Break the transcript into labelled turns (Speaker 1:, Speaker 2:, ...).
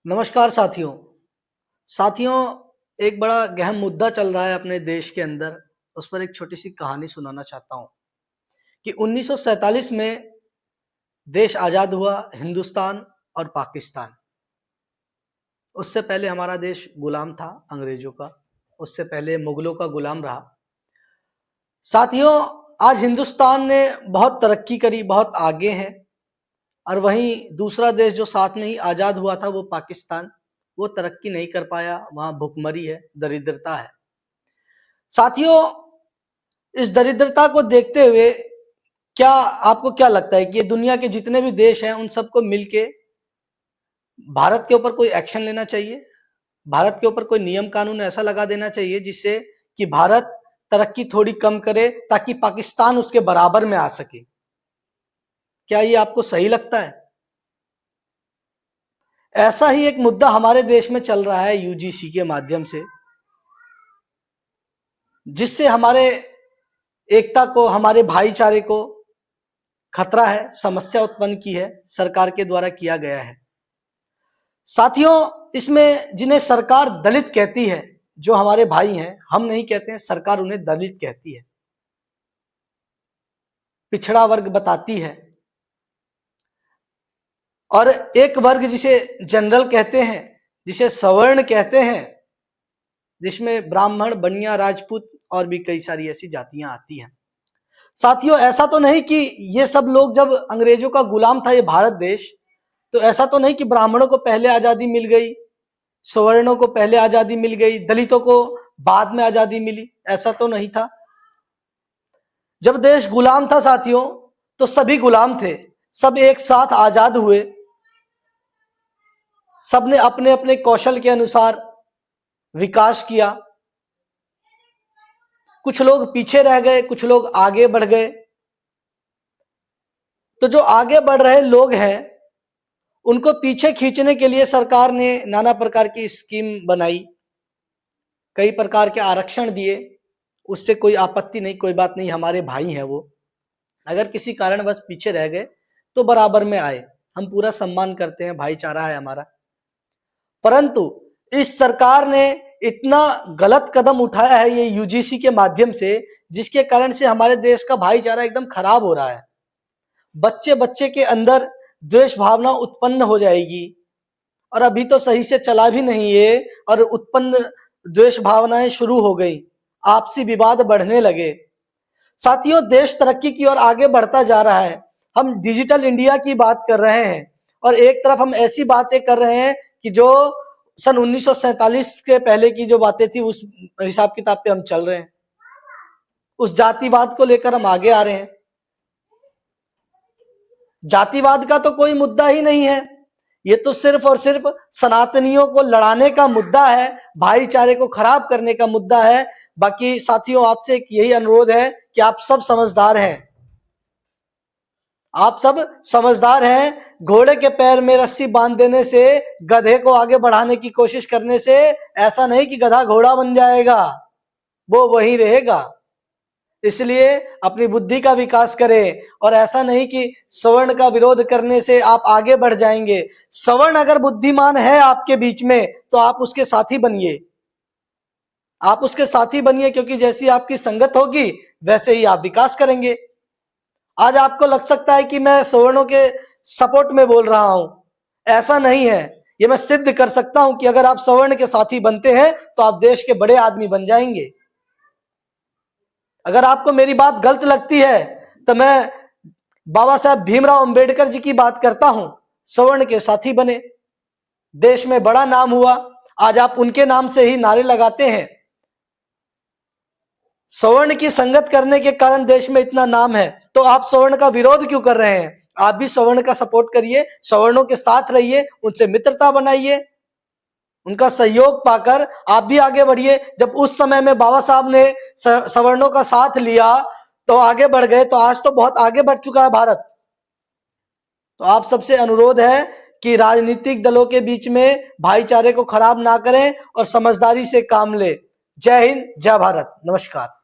Speaker 1: नमस्कार साथियों। साथियों, एक बड़ा गहन मुद्दा चल रहा है अपने देश के अंदर। उस पर एक छोटी सी कहानी सुनाना चाहता हूँ कि 1947 में देश आज़ाद हुआ, हिंदुस्तान और पाकिस्तान। उससे पहले हमारा देश गुलाम था अंग्रेजों का, उससे पहले मुगलों का गुलाम रहा। साथियों, आज हिंदुस्तान ने बहुत तरक्की करी, बहुत आगे है, और वहीं दूसरा देश जो साथ में ही आज़ाद हुआ था वो पाकिस्तान, वो तरक्की नहीं कर पाया। वहां भुखमरी है, दरिद्रता है। साथियों, इस दरिद्रता को देखते हुए क्या आपको क्या लगता है कि ये दुनिया के जितने भी देश हैं उन सबको मिलके भारत के ऊपर कोई एक्शन लेना चाहिए? भारत के ऊपर कोई नियम कानून ऐसा लगा देना चाहिए जिससे कि भारत तरक्की थोड़ी कम करे ताकि पाकिस्तान उसके बराबर में आ सके। क्या ये आपको सही लगता है? ऐसा ही एक मुद्दा हमारे देश में चल रहा है यूजीसी के माध्यम से, जिससे हमारे एकता को, हमारे भाईचारे को खतरा है, समस्या उत्पन्न की है, सरकार के द्वारा किया गया है। साथियों, इसमें जिन्हें सरकार दलित कहती है, जो हमारे भाई हैं, हम नहीं कहते हैं, सरकार उन्हें दलित कहती है, पिछड़ा वर्ग बताती है। और एक वर्ग जिसे जनरल कहते हैं, जिसे सवर्ण कहते हैं, जिसमें ब्राह्मण, बनिया, राजपूत और भी कई सारी ऐसी जातियां आती हैं। साथियों, ऐसा तो नहीं कि ये सब लोग, जब अंग्रेजों का गुलाम था ये भारत देश, तो ऐसा तो नहीं कि ब्राह्मणों को पहले आजादी मिल गई, सवर्णों को पहले आजादी मिल गई, दलितों को बाद में आजादी मिली। ऐसा तो नहीं था। जब देश गुलाम था साथियों, तो सभी गुलाम थे, सब एक साथ आजाद हुए, सबने अपने अपने कौशल के अनुसार विकास किया। कुछ लोग पीछे रह गए, कुछ लोग आगे बढ़ गए। तो जो आगे बढ़ रहे लोग हैं उनको पीछे खींचने के लिए सरकार ने नाना प्रकार की स्कीम बनाई, कई प्रकार के आरक्षण दिए। उससे कोई आपत्ति नहीं, कोई बात नहीं, हमारे भाई हैं वो। अगर किसी कारणवश पीछे रह गए तो बराबर में आए, हम पूरा सम्मान करते हैं, भाईचारा है हमारा। परंतु इस सरकार ने इतना गलत कदम उठाया है ये यूजीसी के माध्यम से, जिसके कारण से हमारे देश का भाईचारा एकदम खराब हो रहा है। बच्चे बच्चे के अंदर द्वेष भावना उत्पन्न हो जाएगी, और अभी तो सही से चला भी नहीं है और उत्पन्न द्वेष भावनाएं शुरू हो गई, आपसी विवाद बढ़ने लगे। साथियों, देश तरक्की की ओर आगे बढ़ता जा रहा है। हम डिजिटल इंडिया की बात कर रहे हैं और एक तरफ हम ऐसी बातें कर रहे हैं कि जो सन 1947 के पहले की जो बातें थी उस हिसाब किताब पे हम चल रहे हैं। उस जातिवाद को लेकर हम आगे आ रहे हैं। जातिवाद का तो कोई मुद्दा ही नहीं है, ये तो सिर्फ और सिर्फ सनातनियों को लड़ाने का मुद्दा है, भाईचारे को खराब करने का मुद्दा है। बाकी साथियों, आपसे एक यही अनुरोध है कि आप सब समझदार हैं, आप सब समझदार हैं। घोड़े के पैर में रस्सी बांध देने से, गधे को आगे बढ़ाने की कोशिश करने से ऐसा नहीं कि गधा घोड़ा बन जाएगा, वो वहीं रहेगा। इसलिए अपनी बुद्धि का विकास करें, और ऐसा नहीं कि सवर्ण का विरोध करने से आप आगे बढ़ जाएंगे। सवर्ण अगर बुद्धिमान है आपके बीच में तो आप उसके साथी बनिए, आप उसके साथी बनिए, क्योंकि जैसी आपकी संगत होगी वैसे ही आप विकास करेंगे। आज आपको लग सकता है कि मैं सवर्णों के सपोर्ट में बोल रहा हूं, ऐसा नहीं है। ये मैं सिद्ध कर सकता हूं कि अगर आप सवर्ण के साथी बनते हैं तो आप देश के बड़े आदमी बन जाएंगे। अगर आपको मेरी बात गलत लगती है तो मैं बाबा साहब भीमराव अंबेडकर जी की बात करता हूं, सवर्ण के साथी बने, देश में बड़ा नाम हुआ। आज आप उनके नाम से ही नारे लगाते हैं। सवर्ण की संगत करने के कारण देश में इतना नाम है, तो आप सवर्ण का विरोध क्यों कर रहे हैं? आप भी सवर्ण का सपोर्ट करिए, सवर्णों के साथ रहिए, उनसे मित्रता बनाइए, उनका सहयोग पाकर आप भी आगे बढ़िए। जब उस समय में बाबा साहब ने सवर्णों का साथ लिया तो आगे बढ़ गए, तो आज तो बहुत आगे बढ़ चुका है भारत। तो आप सबसे अनुरोध है कि राजनीतिक दलों के बीच में भाईचारे को खराब ना करें और समझदारी से काम ले। जय हिंद, जय भारत, नमस्कार।